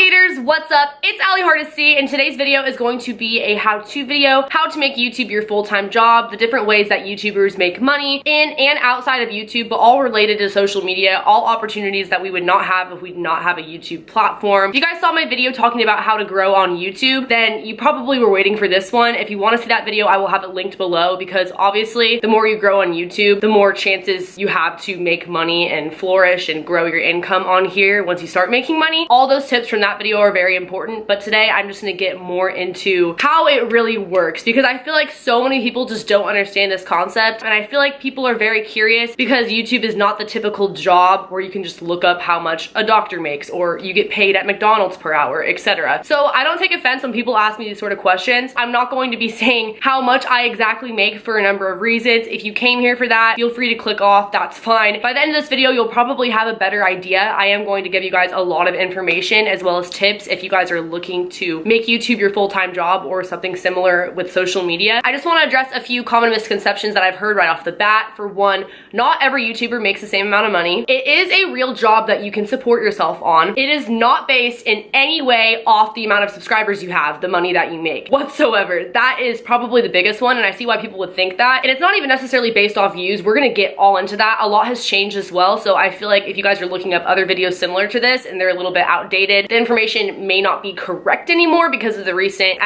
navigators, what's up? It's Allie Hardesty, and today's video is going to be a how-to video, how to make YouTube your full-time job, the different ways that YouTubers make money in and outside of YouTube, but all related to social media, all opportunities that we would not have if we did not have a YouTube platform. If you guys saw my video talking about how to grow on YouTube, then you probably were waiting for this one. If you want to see that video, I will have it linked below, because obviously the more you grow on YouTube, the more chances you have to make money and flourish and grow your income on here once you start making money. All those tips from that video are very important, but today I'm just gonna get more into how it really works, because I feel like so many people just don't understand this concept, and I feel like people are very curious because YouTube is not the typical job where you can just look up how much a doctor makes or you get paid at McDonald's per hour, etc. So I don't take offense when people ask me these sort of questions. I'm not going to be saying how much I exactly make for a number of reasons. If you came here for that, feel free to click off, that's fine. By the end of this video, you'll probably have a better idea. I am going to give you guys a lot of information as well as tips if you guys are looking to make YouTube your full-time job or something similar with social media. I just want to address a few common misconceptions that I've heard right off the bat. For one, not every YouTuber makes the same amount of money. It is a real job that you can support yourself on. It is not based in any way off the amount of subscribers you have, the money that you make whatsoever. That is probably the biggest one, and I see why people would think that. And it's not even necessarily based off views. We're gonna get all into that. A lot has changed as well, so I feel like if you guys are looking up other videos similar to this and they're a little bit outdated, the information may not be correct anymore because of the recent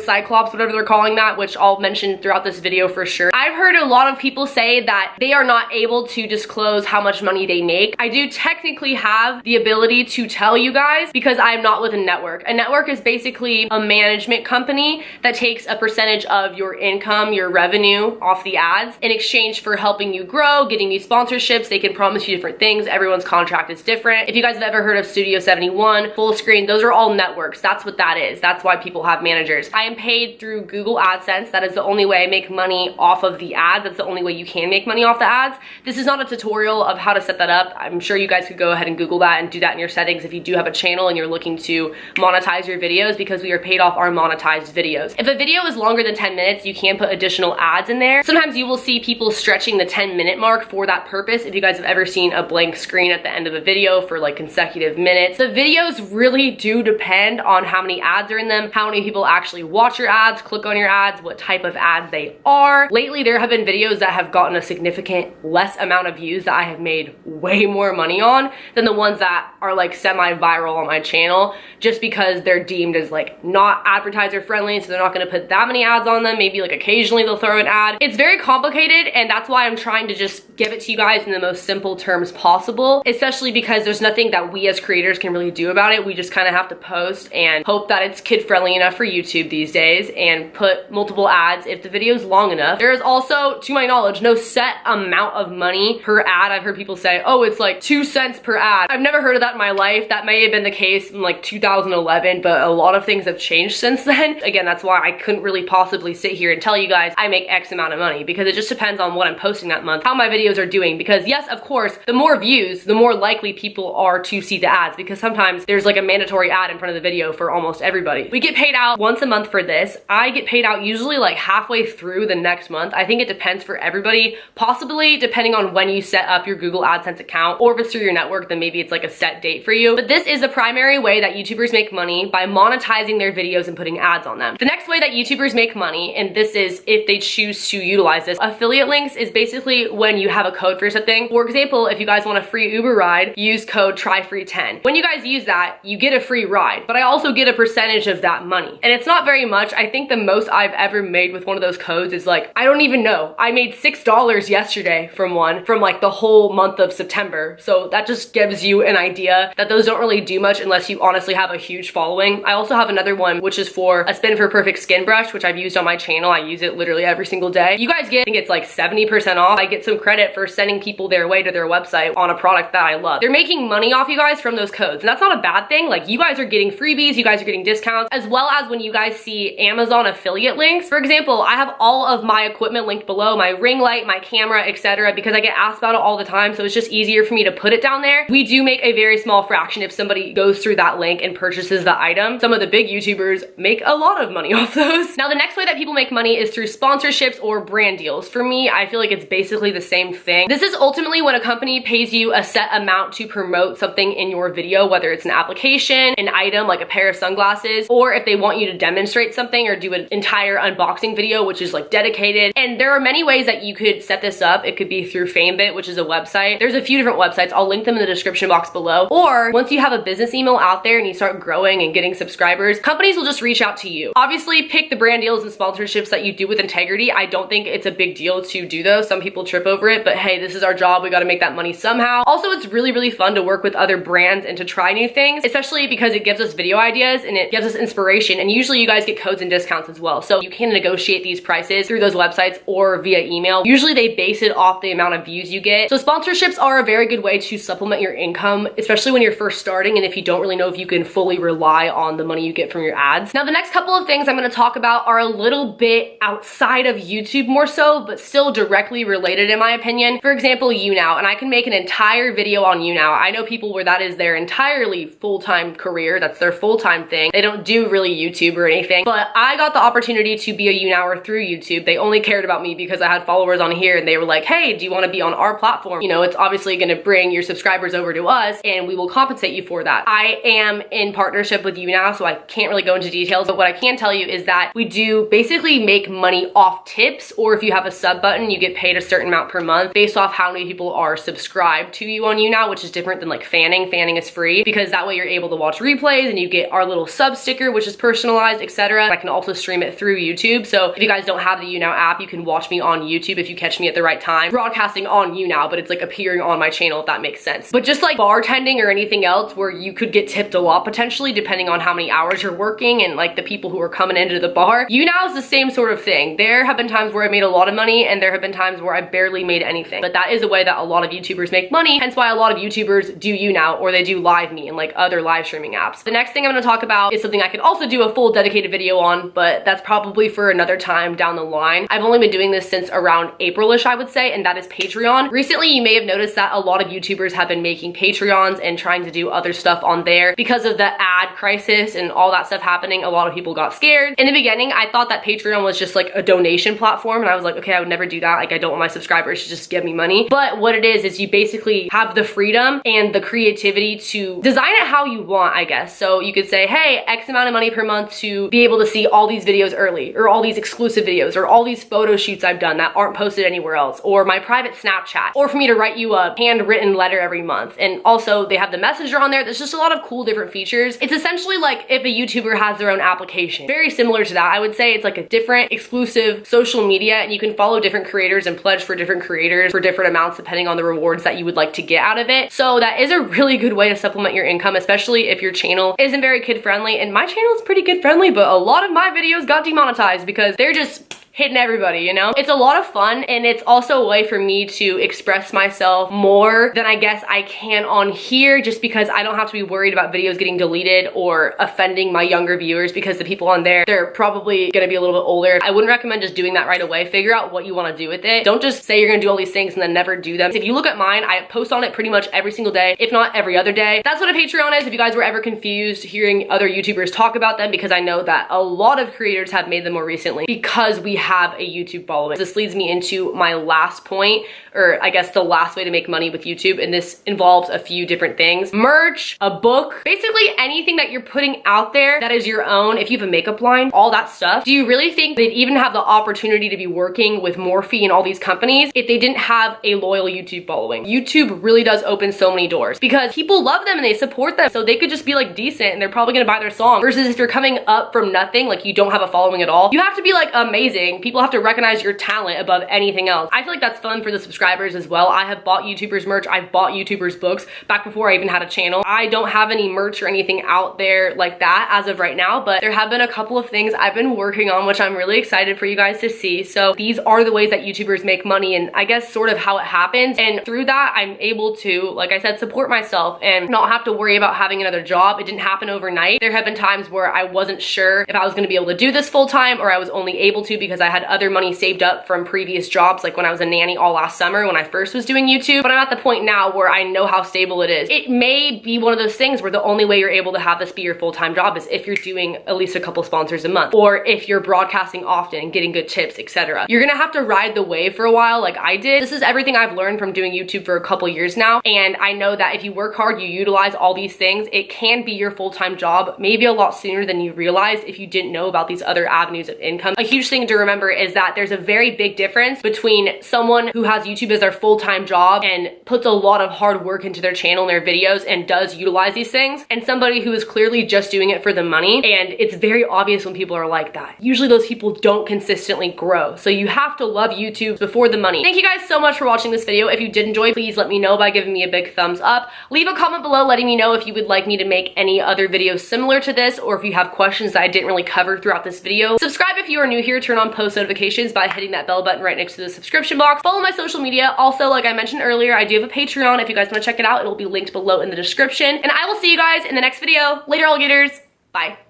Cyclops, whatever they're calling that, which I'll mention throughout this video for sure. I've heard a lot of people say that they are not able to disclose how much money they make. I do technically have the ability to tell you guys because I'm not with a network. A network is basically a management company that takes a percentage of your income, your revenue off the ads in exchange for helping you grow, getting you sponsorships. They can promise you different things. Everyone's contract is different. If you guys have ever heard of Studio 71, Full Screen, those are all networks. That's what that is. That's why people have managers. I am paid through Google AdSense. That is the only way I make money off of the ads. That's the only way you can make money off the ads. This is not a tutorial of how to set that up. I'm sure you guys could go ahead and Google that and do that in your settings if you do have a channel and you're looking to monetize your videos, because we are paid off our monetized videos. If a video is longer than 10 minutes, you can put additional ads in there. Sometimes you will see people stretching the 10-minute mark for that purpose. If you guys have ever seen a blank screen at the end of a video for like consecutive minutes, the videos really do depend on how many ads are in them, how many people actually watch your ads, click on your ads, what type of ads they are. Lately, there have been videos that have gotten a significant less amount of views that I have made way more money on than the ones that are like semi-viral on my channel, just because they're deemed as like not advertiser friendly, so they're not gonna put that many ads on them. Maybe like occasionally they'll throw an ad. It's very complicated, and that's why I'm trying to just give it to you guys in the most simple terms possible, especially because there's nothing that we as creators can really do about it. We just kind of have to post and hope that it's kid friendly enough for YouTube these days and put multiple ads if the video is long enough. There is also, to my knowledge, no set amount of money per ad. I've heard people say, oh, it's like 2 cents per ad. I've never heard of that in my life. That may have been the case in like 2011, but a lot of things have changed since then. Again, that's why I couldn't really possibly sit here and tell you guys I make X amount of money, because it just depends on what I'm posting that month, how my videos are doing. Because yes, of course, the more views, the more likely people are to see the ads, because sometimes there's like a mandatory ad in front of the video for almost everybody. We get paid out once a month for this. I get paid out usually like halfway through the next month. I think it depends for everybody, possibly depending on when you set up your Google AdSense account, or if it's through your network, then maybe it's like a set date for you. But this is the primary way that YouTubers make money, by monetizing their videos and putting ads on them. The next way that YouTubers make money, and this is if they choose to utilize this, affiliate links is basically when you have a code for something. For example, if you guys want a free Uber ride, use code TRYFREE10. When you guys use that, you get a free ride, but I also get a percentage of that money. And it's not very much. I think the most I've ever made with one of those codes is like, I don't even know. I made $6 yesterday from one, from like the whole month of September. So that just gives you an idea that those don't really do much unless you honestly have a huge following. I also have another one, which is for a Spin for Perfect skin brush, which I've used on my channel. I use it literally every single day. You guys get, I think it's like 70% off. I get some credit for sending people their way to their website on a product that I love. They're making money off you guys from those codes, and that's not a bad thing. Like, you guys are getting freebies, you guys are getting discounts, as well as when you guys see Amazon affiliate links. For example, I have all of my equipment linked below, my ring light, my camera, etc., because I get asked about it all the time, so it's just easier for me to put it down there. We do make a very small fraction if somebody goes through that link and purchases the item. Some of the big YouTubers make a lot of money off those. Now, the next way that people make money is through sponsorships or brand deals. For me, I feel like it's basically the same thing. This is ultimately when a company pays you a set amount to promote something in your video, whether it's an application demonstration, an item like a pair of sunglasses, or if they want you to demonstrate something or do an entire unboxing video, which is like dedicated. And there are many ways that you could set this up. It could be through FameBit, which is a website. There's a few different websites. I'll link them in the description box below. Or once you have a business email out there and you start growing and getting subscribers, companies will just reach out to you. Obviously, pick the brand deals and sponsorships that you do with integrity. I don't think it's a big deal to do those. Some people trip over it, but hey, this is our job. We got to make that money somehow. Also, it's really, really fun to work with other brands and to try new things, especially because it gives us video ideas and it gives us inspiration. And usually you guys get codes and discounts as well. So you can negotiate these prices through those websites or via email. Usually they base it off the amount of views you get. So sponsorships are a very good way to supplement your income, especially when you're first starting and if you don't really know if you can fully rely on the money you get from your ads. Now, the next couple of things I'm going to talk about are a little bit outside of YouTube more so, but still directly related in my opinion. For example, YouNow, and I can make an entire video on YouNow. I know people where that is their entirely full-time career. That's their full-time thing. They don't do really YouTube or anything, but I got the opportunity to be a YouNower through YouTube. They only cared about me because I had followers on here and they were like, hey, do you want to be on our platform? You know, it's obviously going to bring your subscribers over to us and we will compensate you for that. I am in partnership with YouNow, so I can't really go into details, but what I can tell you is that we do basically make money off tips, or if you have a sub button, you get paid a certain amount per month based off how many people are subscribed to you on YouNow, which is different than like fanning. Fanning is free because that way you're able to watch replays and you get our little sub sticker, which is personalized, etc. I can also stream it through YouTube. So if you guys don't have the YouNow app, you can watch me on YouTube if you catch me at the right time. Broadcasting on YouNow, but it's like appearing on my channel, if that makes sense. But just like bartending or anything else where you could get tipped a lot potentially depending on how many hours you're working and like the people who are coming into the bar, YouNow is the same sort of thing. There have been times where I made a lot of money and there have been times where I barely made anything. But that is a way that a lot of YouTubers make money, hence why a lot of YouTubers do YouNow or they do LiveMe and like other live streaming apps. The next thing I'm gonna talk about is something I could also do a full dedicated video on, but that's probably for another time down the line. I've only been doing this since around April-ish, I would say, and that is Patreon. Recently, you may have noticed that a lot of YouTubers have been making Patreons and trying to do other stuff on there because of the ad crisis and all that stuff happening. A lot of people got scared. In the beginning, I thought that Patreon was just like a donation platform and I was like, okay, I would never do that. Like, I don't want my subscribers to just give me money. But what it is you basically have the freedom and the creativity to design it how you want, I guess. So you could say, hey, X amount of money per month to be able to see all these videos early, or all these exclusive videos, or all these photo shoots I've done that aren't posted anywhere else, or my private Snapchat, or for me to write you a handwritten letter every month. And also they have the messenger on there. There's just a lot of cool different features. It's essentially like if a YouTuber has their own application. Very similar to that. I would say it's like a different exclusive social media and you can follow different creators and pledge for different creators for different amounts depending on the rewards that you would like to get out of it. So that is a really good way to supplement your income, especially if your channel isn't very kid friendly. And my channel is pretty kid friendly, but a lot of my videos got demonetized because they're just hitting everybody, you know? It's a lot of fun and it's also a way for me to express myself more than I guess I can on here, just because I don't have to be worried about videos getting deleted or offending my younger viewers, because the people on there, they're probably gonna be a little bit older. I wouldn't recommend just doing that right away. Figure out what you wanna do with it. Don't just say you're gonna do all these things and then never do them. If you look at mine, I post on it pretty much every single day, if not every other day. That's what a Patreon is, if you guys were ever confused hearing other YouTubers talk about them, because I know that a lot of creators have made them more recently because we have a YouTube following. This leads me into my last point, or I guess the last way to make money with YouTube, and this involves a few different things. Merch, a book, basically anything that you're putting out there that is your own. If you have a makeup line, all that stuff. Do you really think they'd even have the opportunity to be working with Morphe and all these companies if they didn't have a loyal YouTube following? YouTube really does open so many doors because people love them and they support them, so they could just be like decent and they're probably gonna buy their song. Versus if you're coming up from nothing, like you don't have a following at all, you have to be like amazing. People have to recognize your talent above anything else. I feel like that's fun for the subscribers as well. I have bought YouTubers merch. I've bought YouTubers books back before I even had a channel. I don't have any merch or anything out there like that as of right now, but there have been a couple of things I've been working on, which I'm really excited for you guys to see. So these are the ways that YouTubers make money, and I guess sort of how it happens. And through that, I'm able to, like I said, support myself and not have to worry about having another job. It didn't happen overnight. There have been times where I wasn't sure if I was gonna be able to do this full time, or I was only able to because I had other money saved up from previous jobs, like when I was a nanny all last summer when I first was doing YouTube. But I'm at the point now where I know how stable it is. It may be one of those things where the only way you're able to have this be your full-time job is if you're doing at least a couple sponsors a month, or if you're broadcasting often and getting good tips, etc. You're gonna have to ride the wave for a while like I did. This is everything I've learned from doing YouTube for a couple years now, and I know that if you work hard, you utilize all these things, it can be your full-time job maybe a lot sooner than you realized if you didn't know about these other avenues of income. A huge thing to remember is that there's a very big difference between someone who has YouTube as their full-time job and puts a lot of hard work into their channel and their videos and does utilize these things, and somebody who is clearly just doing it for the money. And it's very obvious when people are like that. Usually those people don't consistently grow. So you have to love YouTube before the money. Thank you guys so much for watching this video. If you did enjoy, please let me know by giving me a big thumbs up. Leave a comment below letting me know if you would like me to make any other videos similar to this, or if you have questions that I didn't really cover throughout this video. Subscribe if you are new here. Turn on post notifications by hitting that bell button right next to the subscription box. Follow my social media. Also, like I mentioned earlier, I do have a Patreon. If you guys want to check it out, it'll be linked below in the description. And I will see you guys in the next video. Later, alligators. Bye.